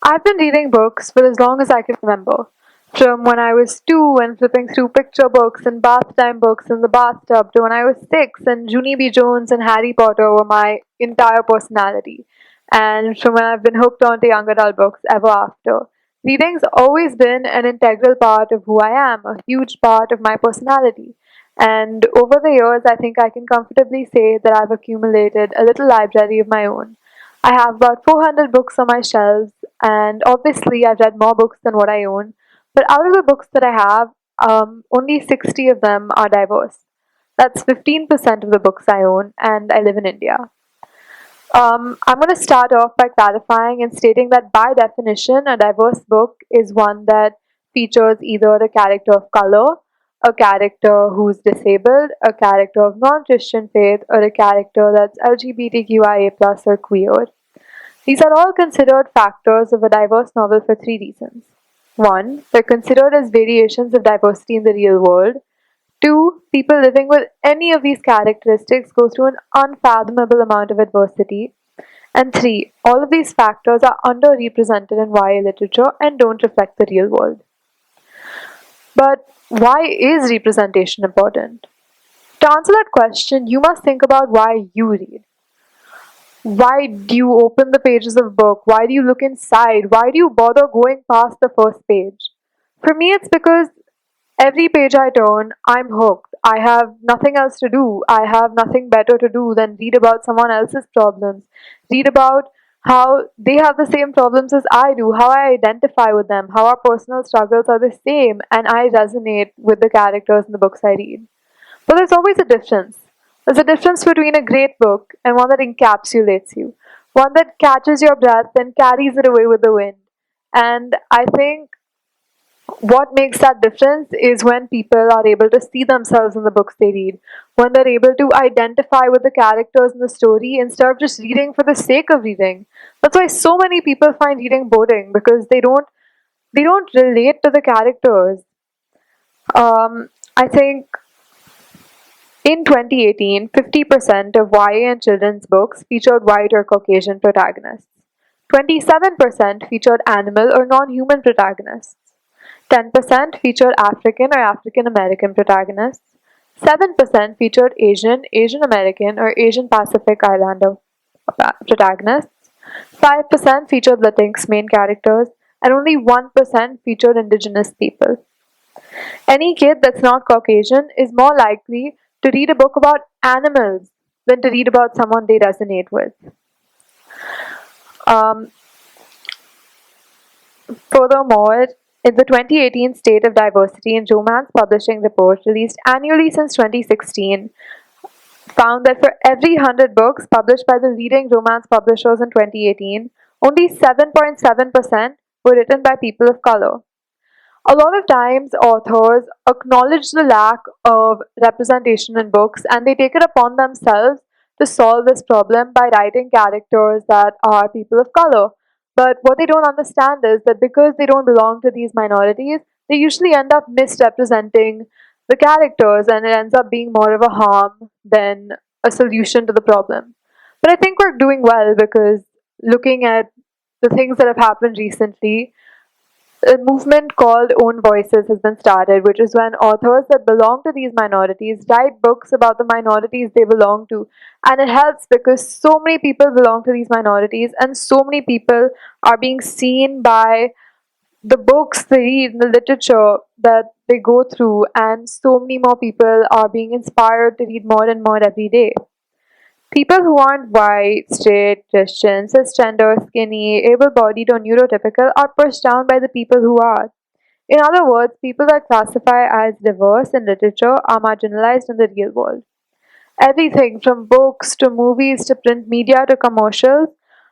I've been reading books for as long as I can remember. From when I was 2 and flipping through picture books and bath time books in the bathtub to when I was 6 and Junie B. Jones and Harry Potter were my entire personality. And from when I've been hooked onto young adult books ever after. Reading's always been an integral part of who I am, a huge part of my personality. And over the years, I think I can comfortably say that I've accumulated a little library of my own. I have about 400 books on my shelves, and obviously, I've read more books than what I own. But out of the books that I have, only 60 of them are diverse. That's 15% of the books I own, and I live in India. I'm going to start off by clarifying and stating that by definition, a diverse book is one that features either a character of color, a character who's disabled, a character of non Christian faith, or a character that's LGBTQIA plus or queer. These are all considered factors of a diverse novel for three reasons. One, they're considered as variations of diversity in the real world. Two, people living with any of these characteristics go through an unfathomable amount of adversity. And three, all of these factors are underrepresented in YA literature and don't reflect the real world. But why is representation important? To answer that question, you must think about why you read. Why do you open the pages of a book? Why do you look inside? Why do you bother going past the first page? For me, it's because every page I turn, I'm hooked. I have nothing else to do. I have nothing better to do than read about someone else's problems, read about how they have the same problems as I do, how I identify with them, how our personal struggles are the same, and I resonate with the characters in the books I read. But there's always a difference. There's a difference between a great book and one that encapsulates you, one that catches your breath and carries it away with the wind. And I think what makes that difference is when people are able to see themselves in the books they read, when they're able to identify with the characters in the story instead of just reading for the sake of reading. That's why so many people find reading boring because they don't relate to the characters. I think in 2018, 50% of YA and children's books featured white or Caucasian protagonists. 27% featured animal or non human protagonists. 10% featured African or African American protagonists. 7% featured Asian, Asian American, or Asian Pacific Islander protagonists. 5% featured Latinx main characters, and only 1% featured indigenous people. Any kid that's not Caucasian is more likely to read a book about animals than to read about someone they resonate with. Um, Furthermore, in the 2018 State of Diversity in Romance Publishing report released annually since 2016, found that for every 100 books published by the leading romance publishers in 2018, only 7.7% were written by people of color. A lot of times, authors acknowledge the lack of representation in books and they take it upon themselves to solve this problem by writing characters that are people of color. But what they don't understand is that because they don't belong to these minorities, they usually end up misrepresenting the characters and it ends up being more of a harm than a solution to the problem. But I think we're doing well because looking at the things that have happened recently, a movement called Own Voices has been started, which is when authors that belong to these minorities write books about the minorities they belong to. And it helps because so many people belong to these minorities, and so many people are being seen by the books they read, the literature that they go through, and so many more people are being inspired to read more and more every day. People who aren't white, straight, Christian, cisgender, skinny, able bodied, or neurotypical are pushed down by the people who are. In other words, people that classify as diverse in literature are marginalized in the real world. Everything from books to movies to print media to commercials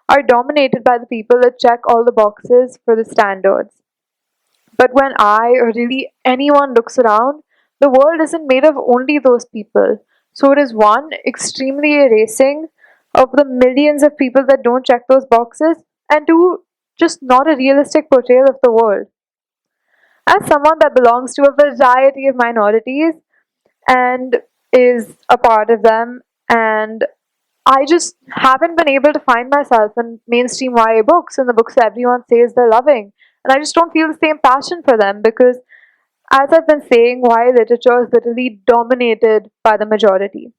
are dominated by the people that check all the boxes for the standards. But when I or really anyone looks around, the world isn't made of only those people. So it is one, extremely erasing of the millions of people that don't check those boxes, and two, just not a realistic portrayal of the world. As someone that belongs to a variety of minorities and is a part of them and I just haven't been able to find myself in mainstream YA books and the books that everyone says they're loving. And I just don't feel the same passion for them because, as I've been saying, YA literature is literally dominated by the majority.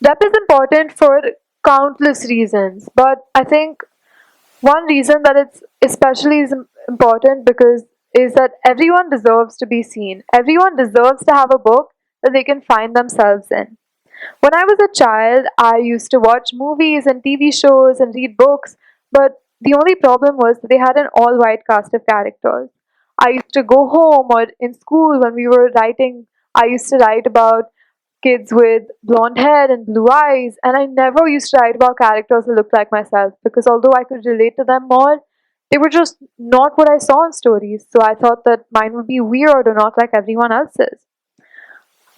Depth is important for countless reasons, but I think one reason that it's especially important because is that everyone deserves to be seen. Everyone deserves to have a book that they can find themselves in. When I was a child, I used to watch movies and TV shows and read books, but the only problem was that they had an all white cast of characters. I used to go home or in school when we were writing, I used to write about kids with blonde hair and blue eyes, and I never used to write about characters that looked like myself because although I could relate to them more, they were just not what I saw in stories. So I thought that mine would be weird or not like everyone else's.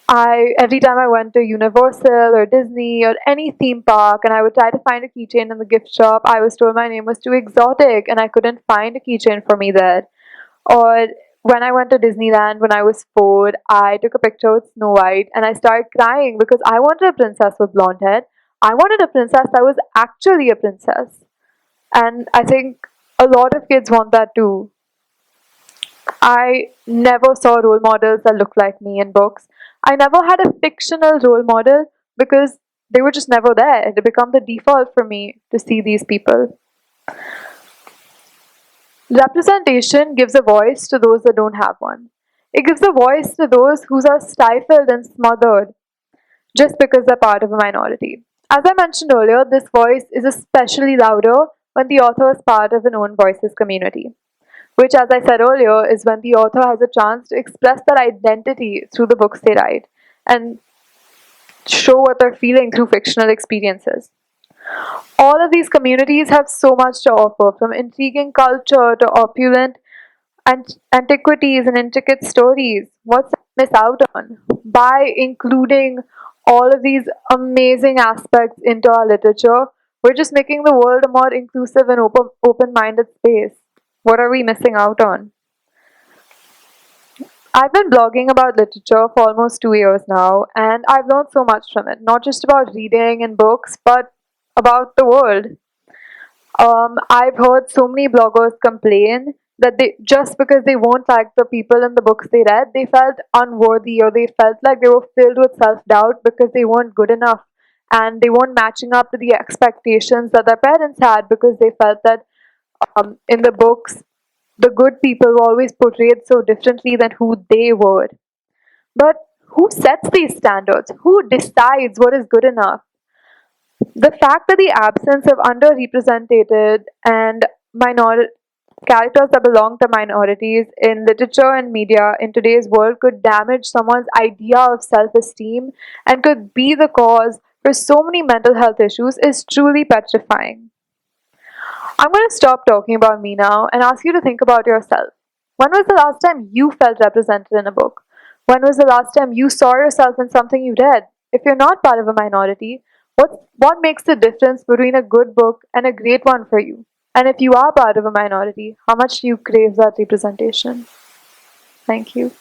I every time I went to Universal or Disney or any theme park and I would try to find a keychain in the gift shop, I was told my name was too exotic and I couldn't find a keychain for me there. Or when I went to Disneyland when I was 4, I took a picture with Snow White and I started crying because I wanted a princess with blonde hair. I wanted a princess that was actually a princess. And I think a lot of kids want that too. I never saw role models that looked like me in books. I never had a fictional role model because they were just never there. It became the default for me to see these people. Representation gives a voice to those that don't have one. It gives a voice to those who are stifled and smothered just because they're part of a minority. As I mentioned earlier, this voice is especially louder when the author is part of an own voices community, which, as I said earlier, is when the author has a chance to express their identity through the books they write and show what they're feeling through fictional experiences. All of these communities have so much to offer, from intriguing culture to opulent antiquities and intricate stories. What's to miss out on? By including all of these amazing aspects into our literature, we're just making the world a more inclusive and open-minded space. What are we missing out on? I've been blogging about literature for almost 2 years now, and I've learned so much from it. Not just about reading and books, but about the world. I've heard so many bloggers complain that they just because they won't like the people in the books they read, they felt unworthy or they felt like they were filled with self doubt because they weren't good enough and they weren't matching up to the expectations that their parents had because they felt that in the books the good people were always portrayed so differently than who they were. But who sets these standards? Who decides what is good enough? The fact that the absence of underrepresented and minor characters that belong to minorities in literature and media in today's world could damage someone's idea of self-esteem and could be the cause for so many mental health issues is truly petrifying. I'm going to stop talking about me now and ask you to think about yourself. When was the last time you felt represented in a book? When was the last time you saw yourself in something you read? If you're not part of a minority, what makes the difference between a good book and a great one for you? And if you are part of a minority, how much do you crave that representation? Thank you.